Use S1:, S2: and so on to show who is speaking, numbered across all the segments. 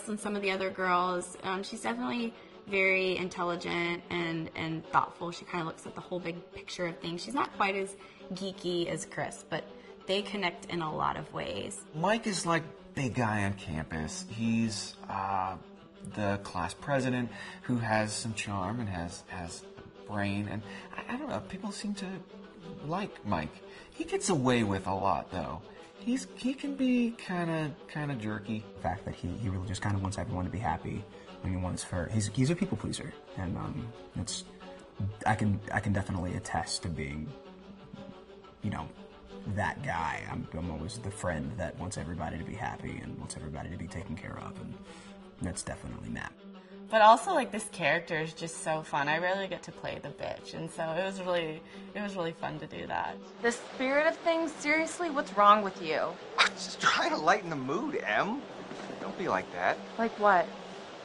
S1: than some of the other girls. She's definitely very intelligent and thoughtful. She kind of looks at the whole big picture of things. She's not quite as geeky as Chris, but they connect in a lot of ways.
S2: Mike is like big guy on campus. He's the class president who has some charm and has a brain. And I don't know, people seem to like Mike. He gets away with a lot, though. He can be kind of jerky.
S3: The fact that he really just kind of wants everyone to be happy. I mean, he's a people pleaser, and I can definitely attest to being, you know, that guy. I'm always the friend that wants everybody to be happy and wants everybody to be taken care of, and that's definitely Matt.
S4: But also, like, this character is just so fun. I rarely get to play the bitch, and so it was really fun to do that.
S5: The spirit of things, seriously, what's wrong with you?
S6: I'm just trying to lighten the mood, Em. Don't be like that.
S5: Like what?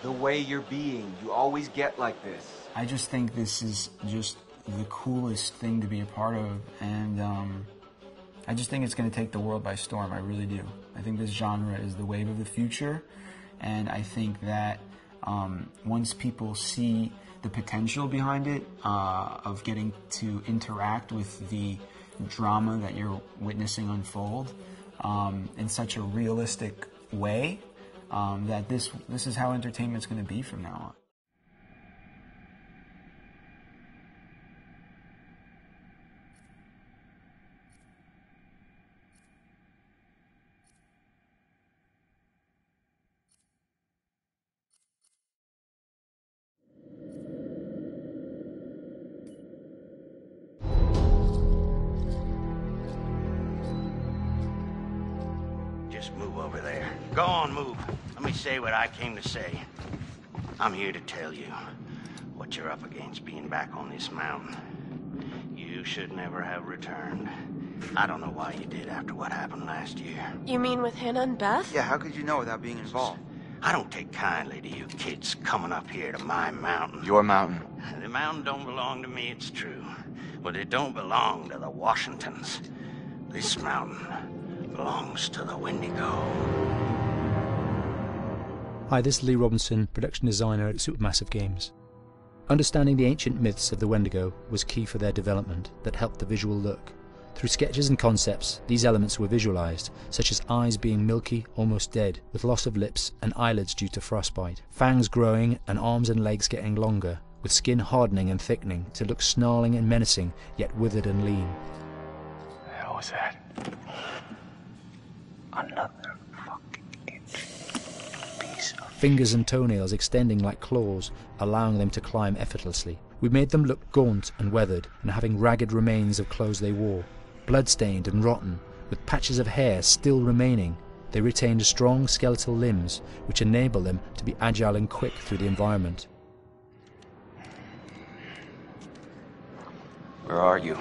S6: The way you're being. You always get like this.
S3: I just think this is just the coolest thing to be a part of, and I just think it's going to take the world by storm. I really do. I think this genre is the wave of the future, and I think that once people see the potential behind it, of getting to interact with the drama that you're witnessing unfold in such a realistic way, that this is how entertainment's going to be from now on.
S7: Just move over there. Go on, move. Let me say what I came to say. I'm here to tell you what you're up against being back on this mountain. You should never have returned. I don't know why you did after what happened last year.
S5: You mean with Hannah and Beth?
S6: Yeah, how could you know without being involved?
S7: I don't take kindly to you kids coming up here to my mountain.
S6: Your mountain.
S7: The mountain don't belong to me, it's true. But it don't belong to the Washingtons. This mountain belongs to the Wendigo.
S8: Hi, this is Lee Robinson, production designer at Supermassive Games. Understanding the ancient myths of the Wendigo was key for their development that helped the visual look. Through sketches and concepts, these elements were visualized, such as eyes being milky, almost dead, with loss of lips and eyelids due to frostbite, fangs growing and arms and legs getting longer, with skin hardening and thickening to look snarling and menacing, yet withered and lean.
S6: What the hell was that? Another fucking piece of...
S8: Fingers and toenails extending like claws, allowing them to climb effortlessly. We made them look gaunt and weathered, and having ragged remains of clothes they wore. Blood-stained and rotten, with patches of hair still remaining, they retained strong skeletal limbs, which enable them to be agile and quick through the environment.
S6: Where are you?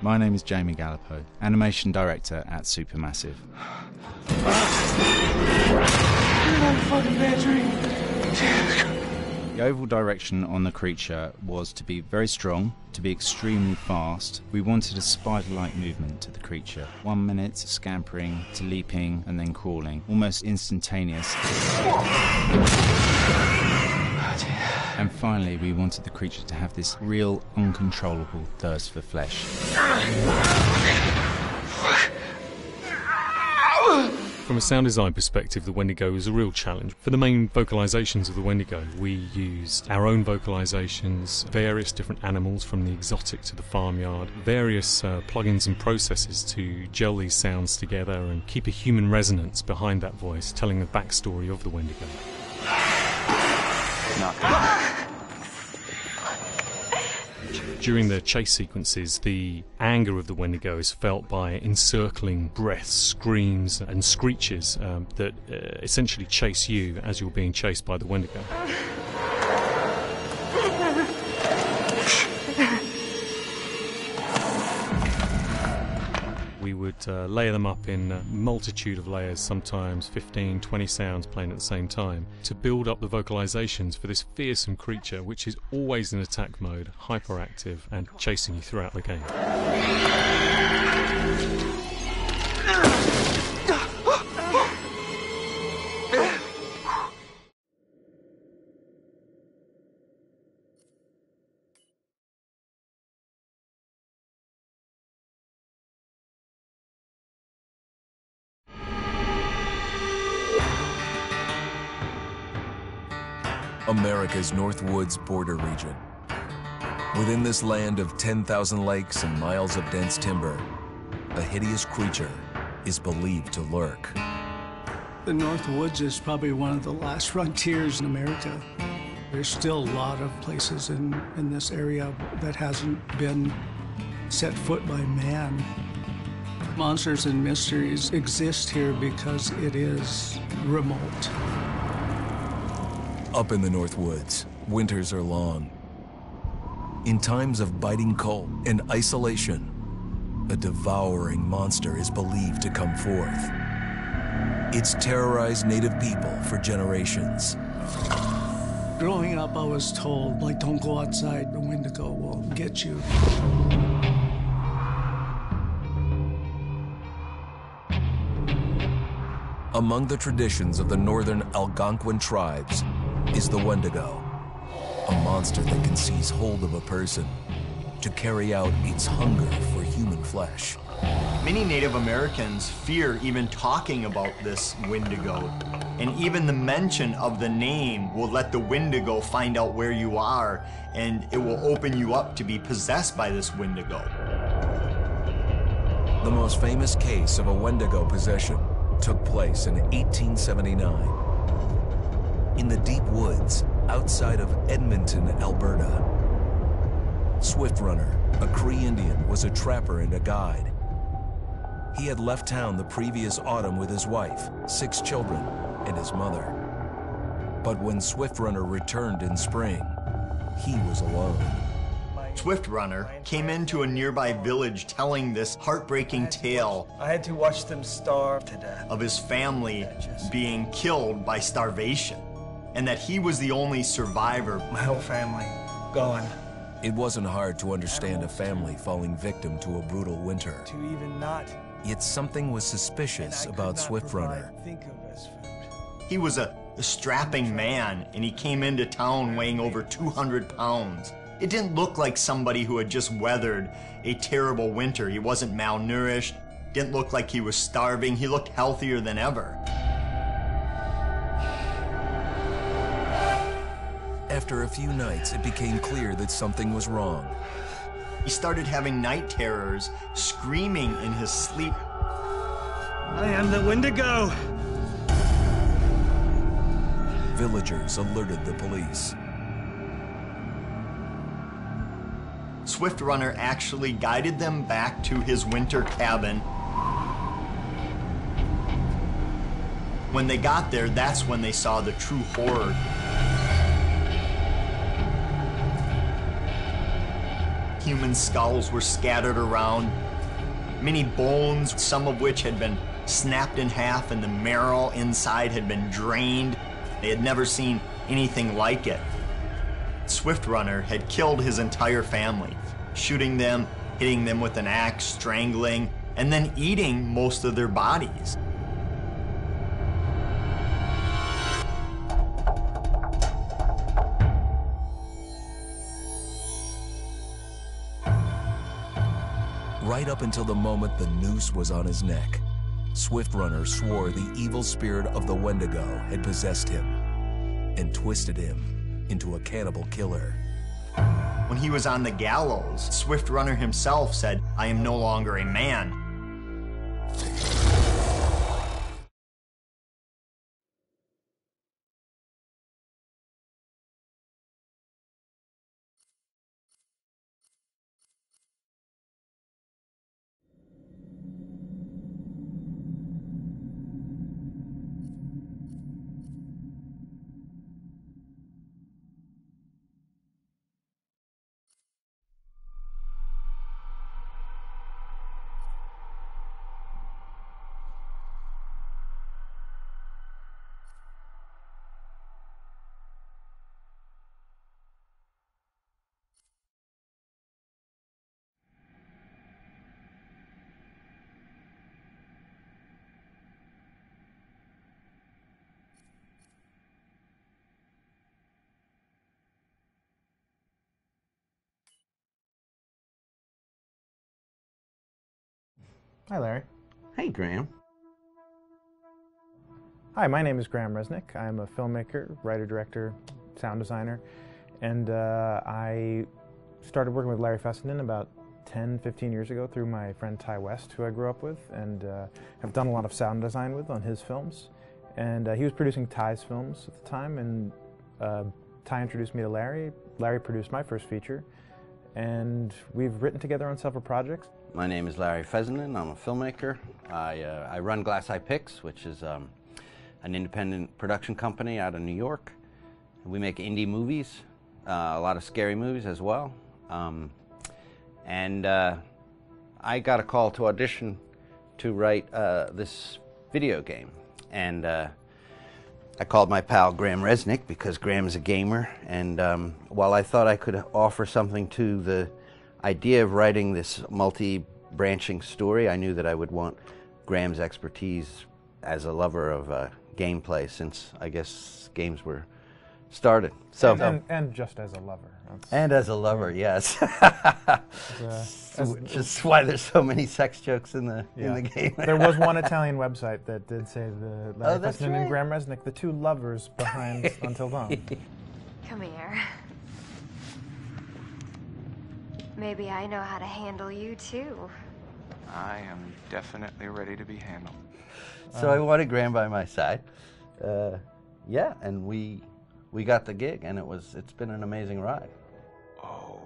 S9: My name is Jamie Gallipo, animation director at Supermassive. The overall direction on the creature was to be very strong, to be extremely fast. We wanted a spider-like movement to the creature. 1 minute scampering to leaping and then crawling, almost instantaneous. And finally, we wanted the creature to have this real, uncontrollable thirst for flesh.
S10: From a sound design perspective, the Wendigo was a real challenge. For the main vocalisations of the Wendigo, we used our own vocalisations, various different animals from the exotic to the farmyard, various plugins and processes to gel these sounds together and keep a human resonance behind that voice, telling the backstory of the Wendigo. During the chase sequences, the anger of the Wendigo is felt by encircling breaths, screams and screeches that essentially chase you as you're being chased by the Wendigo. We would layer them up in a multitude of layers, sometimes 15, 20 sounds playing at the same time, to build up the vocalizations for this fearsome creature which is always in attack mode, hyperactive and chasing you throughout the game.
S11: America's North Woods border region. Within this land of 10,000 lakes and miles of dense timber, a hideous creature is believed to lurk.
S12: The North Woods is probably one of the last frontiers in America. There's still a lot of places in this area that hasn't been set foot by man. Monsters and mysteries exist here because it is remote.
S11: Up in the North Woods, winters are long. In times of biting cold and isolation, a devouring monster is believed to come forth. It's terrorized native people for generations.
S12: Growing up, I was told, like, don't go outside, the Wendigo will get you.
S11: Among the traditions of the northern Algonquin tribes is the Wendigo, a monster that can seize hold of a person to carry out its hunger for human flesh.
S13: Many Native Americans fear even talking about this Wendigo, and even the mention of the name will let the Wendigo find out where you are, and it will open you up to be possessed by this Wendigo.
S11: The most famous case of a Wendigo possession took place in 1879 in the deep woods outside of Edmonton, Alberta. Swift Runner, a Cree Indian, was a trapper and a guide. He had left town the previous autumn with his wife, 6 children, and his mother. But when Swift Runner returned in spring, he was alone.
S13: Swift Runner came into a nearby village telling this heartbreaking tale.
S14: I had to watch them starve to death.
S13: Of his family being killed by starvation, and that he was the only survivor.
S14: My whole family gone.
S11: It wasn't hard to understand a family falling victim to a brutal winter.
S14: To even not.
S11: Yet something was suspicious about Swift Runner.
S13: He was a strapping man, and he came into town weighing over 200 pounds. It didn't look like somebody who had just weathered a terrible winter. He wasn't malnourished, didn't look like he was starving. He looked healthier than ever.
S11: After a few nights, it became clear that something was wrong.
S13: He started having night terrors, screaming in his sleep.
S14: I am the Wendigo!
S11: Villagers alerted the police.
S13: Swift Runner actually guided them back to his winter cabin. When they got there, that's when they saw the true horror. Human skulls were scattered around, many bones, some of which had been snapped in half, and the marrow inside had been drained. They had never seen anything like it. Swift Runner had killed his entire family, shooting them, hitting them with an axe, strangling, and then eating most of their bodies.
S11: Right up until the moment the noose was on his neck, Swift Runner swore the evil spirit of the Wendigo had possessed him and twisted him into a cannibal killer.
S13: When he was on the gallows, Swift Runner himself said, "I am no longer a man."
S15: Hi, Larry.
S7: Hey, Graham.
S15: Hi, my name is Graham Resnick. I'm a filmmaker, writer-director, sound designer, and I started working with Larry Fessenden about 10, 15 years ago through my friend Ty West, who I grew up with, and have done a lot of sound design with on his films. And he was producing Ty's films at the time, and Ty introduced me to Larry. Larry produced my first feature, and we've written together on several projects.
S7: My name is Larry Fessenden. I'm a filmmaker. I run Glass Eye Pix, which is an independent production company out of New York. We make indie movies, a lot of scary movies as well. And I got a call to audition to write this video game. And I called my pal Graham Resnick because Graham's a gamer. And while I thought I could offer something to the idea of writing this multi-branching story, I knew that I would want Graham's expertise as a lover of gameplay, since I guess games were started. So
S15: and just as a lover.
S7: And as a lover, yes. Which is why there's so many sex jokes in the game.
S15: There was one Italian website that did say the Larry Fessenden and Graham Resnick, the two lovers behind Until Dawn.
S16: Come here. Maybe I know how to handle you too.
S2: I am definitely ready to be handled.
S7: So I wanted Graham by my side. Yeah, and we got the gig, and it's been an amazing ride.
S2: Oh,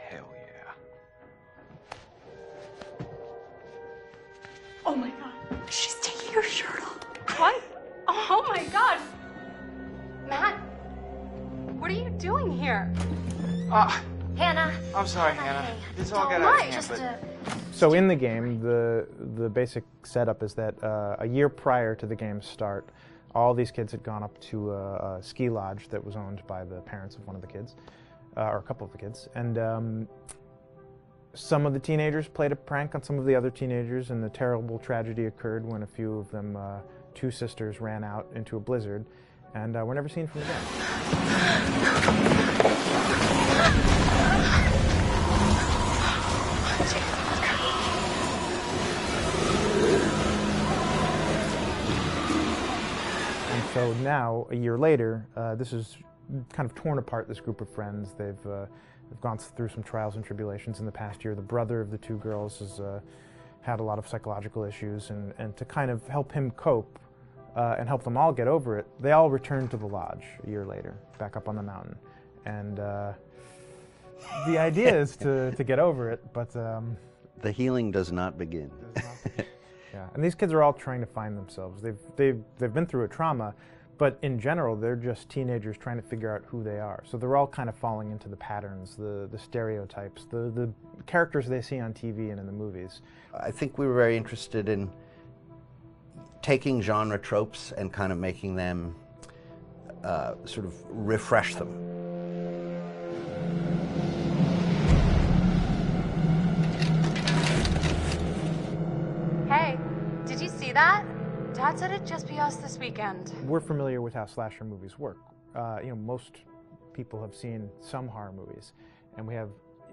S2: hell yeah.
S5: Oh my god, she's taking her shirt off. What? Oh my god. Matt, what are you doing here? Hannah.
S2: I'm sorry, Hannah. This all got out of hand, but...
S15: So in the game, the basic setup is that a year prior to the game's start, all these kids had gone up to a ski lodge that was owned by the parents of one of the kids, or a couple of the kids, and some of the teenagers played a prank on some of the other teenagers, and the terrible tragedy occurred when a few of them, two sisters, ran out into a blizzard, and were never seen from again. So now, a year later, this is kind of torn apart, this group of friends. They've gone through some trials and tribulations in the past year. The brother of the two girls has had a lot of psychological issues, and to kind of help him cope and help them all get over it, they all returned to the lodge a year later, back up on the mountain. And the idea is to get over it, but...
S7: the healing does not begin.
S15: Yeah, and these kids are all trying to find themselves. They've been through a trauma, but in general, they're just teenagers trying to figure out who they are. So they're all kind of falling into the patterns, the stereotypes, the characters they see on TV and in the movies.
S7: I think we were very interested in taking genre tropes and kind of making them sort of refresh them.
S5: Hey, did you see that? Dad said it'd just be us this weekend.
S15: We're familiar with how slasher movies work. Most people have seen some horror movies, and we have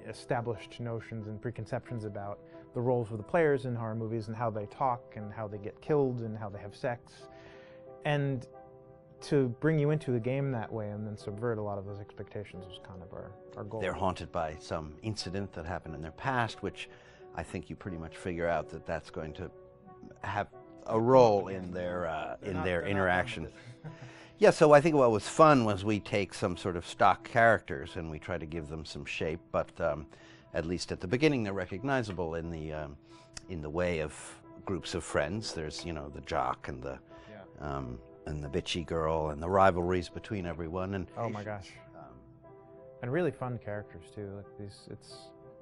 S15: established notions and preconceptions about the roles of the players in horror movies and how they talk and how they get killed and how they have sex. And to bring you into the game that way and then subvert a lot of those expectations was kind of our goal.
S7: They're haunted by some incident that happened in their past, which I think you pretty much figure out that that's going to have a role in their interaction. Yeah, so I think what was fun was we take some sort of stock characters and we try to give them some shape, but at least at the beginning they're recognizable in the way of groups of friends. There's the jock and the bitchy girl and the rivalries between everyone. And
S15: oh my gosh, and really fun characters too. Like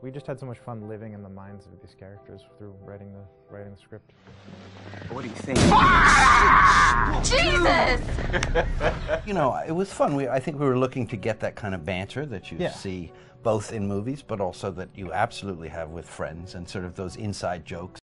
S15: we just had so much fun living in the minds of these characters through writing the script.
S2: What do you think?
S5: Jesus!
S7: It was fun. I think we were looking to get that kind of banter that you see both in movies, but also that you absolutely have with friends, and sort of those inside jokes.